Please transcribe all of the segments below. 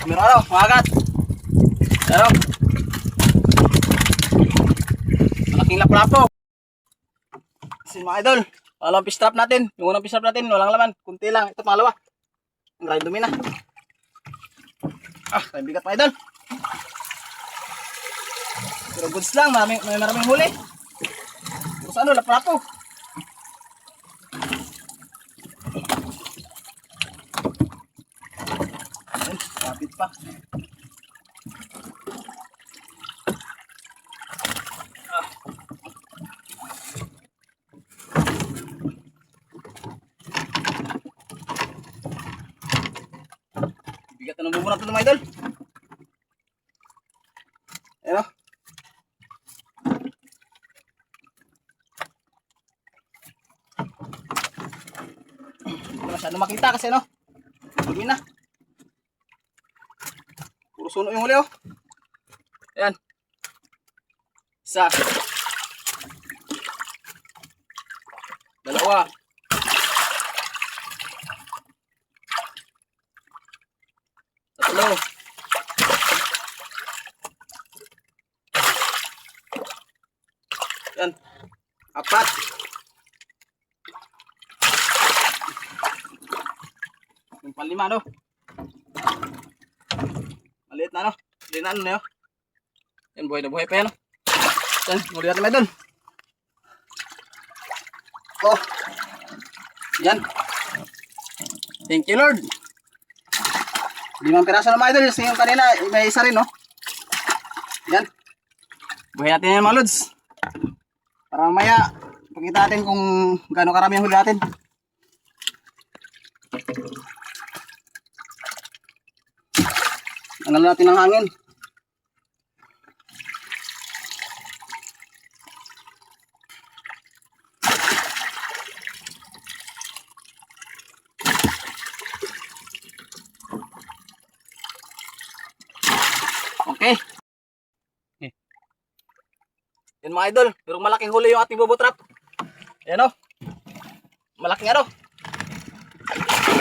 Meron ano, magat. Ano? Malaking lapu-lapo. Kasi mga idol, walang fish trap natin. Yung unang fish trap natin, walang laman. Kunti lang. Ito pangalawa. Ang maraming dumi na. Ah, may bigat mga idol. Pero goods lang, maraming huli. Tapos ano, lapu-lapo. Ayun, kapit pa. Bigat na ng bubo natin mga idol. Ayun o. Hindi masyado makita kasi no. Dumi na. Puro suno yung huli oh. Ayan. Isa. Dalawa. Tatlo. Ayan. Apat. Yung panlima no. Maliit na no. Hindi na ano na yun. Yan, buhay na buhay pa yan no. Yan, muli natin may doon. Oh. Yan. Thank you Lord. 5 piraso na mga idol. Yung kanina, may isa rin no. Yan. Buhay natin yan mga lods. Para mamaya, pakita natin kung gaano karami ang huli natin. Angal natin ng hangin. Okay. Yan mga idol, pero malaking huli yung ating bobo trap. Ayan o. Malaking ano.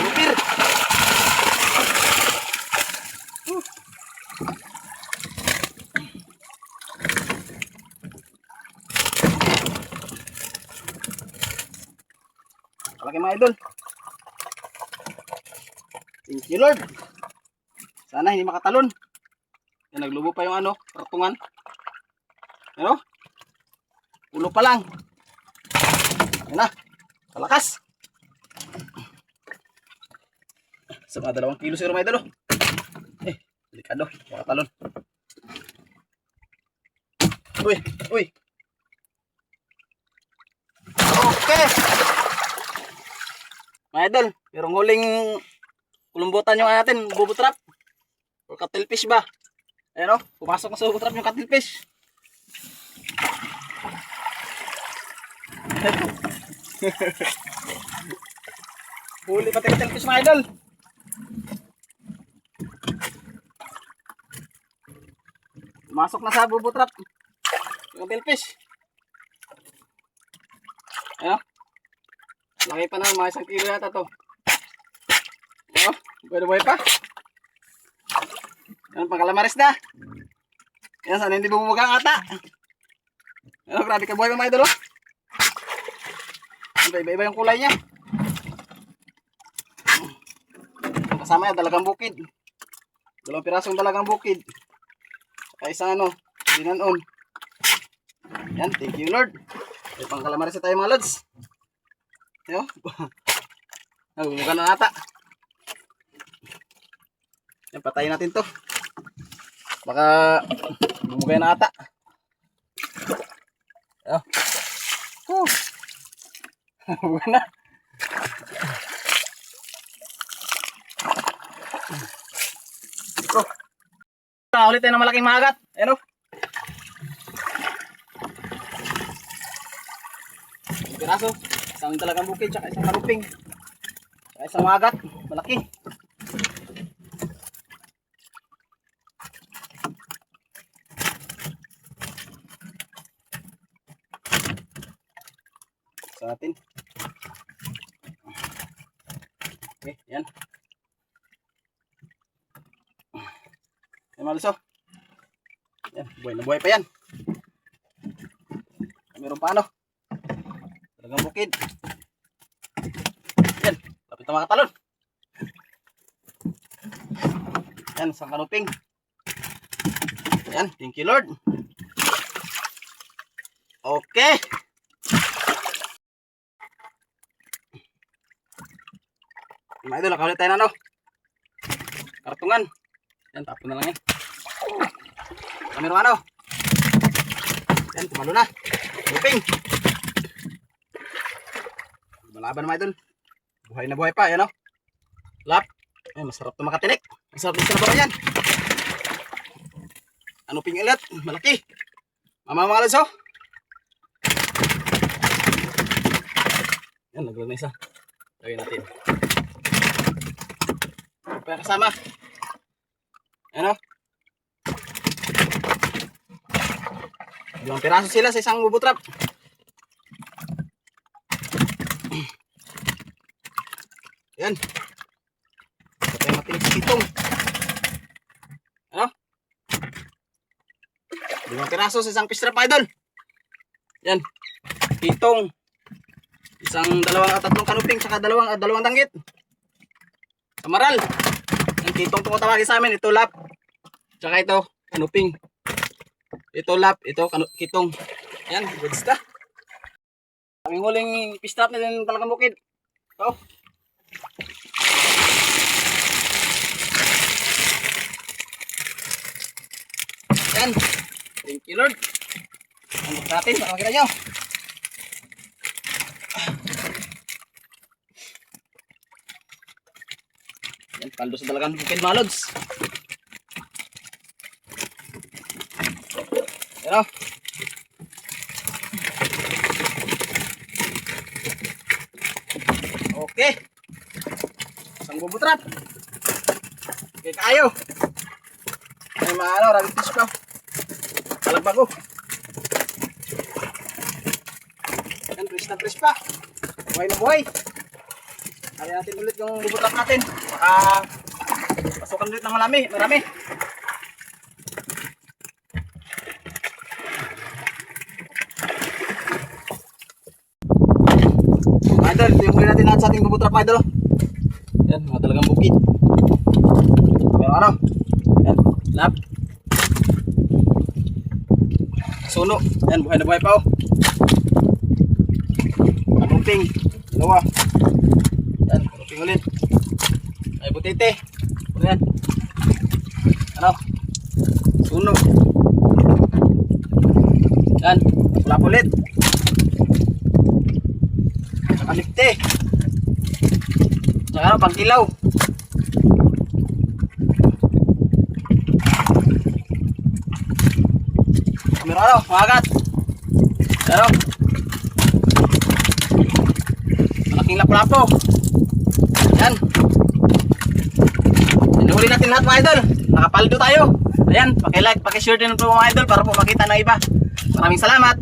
Lupir. Malaki mga idol. Thank you Lord. Sana hindi makatalon. Yan, naglubo pa yung ano, kartungan. Ano? Ulo pa lang. Yan na. Palakas. Sa mga 2 kilo siguro mga idol. Delikado. Makatalon. Uy, uy. Okay. Mga idol, merong huling kulumbutan yung natin, bobo trap. Or cuttlefish ba? Ayan o, pumasok na sa bobo trap yung cuttlefish. Huli pati cuttlefish mga idol. Pumasok na sa bobo trap yung cuttlefish. Ayan o. Laki pa naman, mga 1 kilo yata to. Oh, buhay pa. Yan, pangkalamaris na. Yan, sana hindi bumubugang ata. Yan, grabe ka buhay pa mga idol. Iba-iba yung kulay niya. Kasama yan, dalagang bukid. 2 pirasong dalagang bukid. Saka isang ano, dinanon. Yan, thank you Lord. May pangkalamaris na tayo mga lods. Ayo. Nagumugan na ata. Yan, patayin natin to. Baka bumugay na ata. Ayo. Bumugay na. Ulit tayo ng malaking magat. Ayan o. Piraso. Isang talagang bukid, tsaka isang maruping. Tsaka isang magat. Malaki. Sa atin. Okay, yan. Yan mga lods oh. Yan, buhay na buhay pa yan. Meron pa ano. Talagang bukid. Yan, lapit na makatalon. Yan, isang kanuping. Yan, thank you Lord. Okay. Mga idol, nakaulit tayo na no. Kartungan. Yan, tapon na lang yan. Meron ano. Yan, tumalo na. Kanuping. Malaban mga idol. Buhay na buhay pa, yan o. Lap. Ay, masarap ito makatinik. Masarap din sa nabaran yan. Kanuping ulit. Malaki. Mga lods oh. Yan, naglan na isa. Lagyan natin. Ito yung kasama. Ano? Ilang piraso sila sa isang bubut trap. Yan. Ito yung matinig sa kitong. Ano? 5 piraso sa isang fish trap idol. Yan. Kitong. Isang dalawang at tatlong kanuping saka dalawang danggit. Samaral. Ang kitong itong tawagin sa amin. Ito lap. Tsaka ito kanuping. Ito lap. Ito kitong. Yan. Goods na. Ang huling fish trap na din talagang bukid. Ito. Yan. Thank you Lord. Ang natin para makita nyo. Yan, kaldo sa dalagang bukid mga lods. Yan o. Okay. Isang bubutrap. Okay kayo. May mga ano, rabbit fish pa. Kalagbago. Yan, fresh pa. Buhay na buhay. Kaya natin ulit yung bubutrap natin. Baka pasukan ulit ng marami. Idol, ito yung huli natin sa ating bubutrap idol. Yan, mga talagang bukid. Pero ano? Yan, lap. Suno. Yan, buhay na buhay pa oh. Kanuping. Dalawa. Yan, kanuping ulit. Ay, butite. Ano yan? Ano? Suno. Yan, ulap ulit. Kalikte. Saka ano, pagkilaw. Meron ano, magat. Ano? Malaking lapo-lapo. Yan. Inuhuli natin lahat mga idol. Nakapaldo tayo. Ayan, paki-like, paki-share din po mga idol para po makita ng iba. Maraming salamat.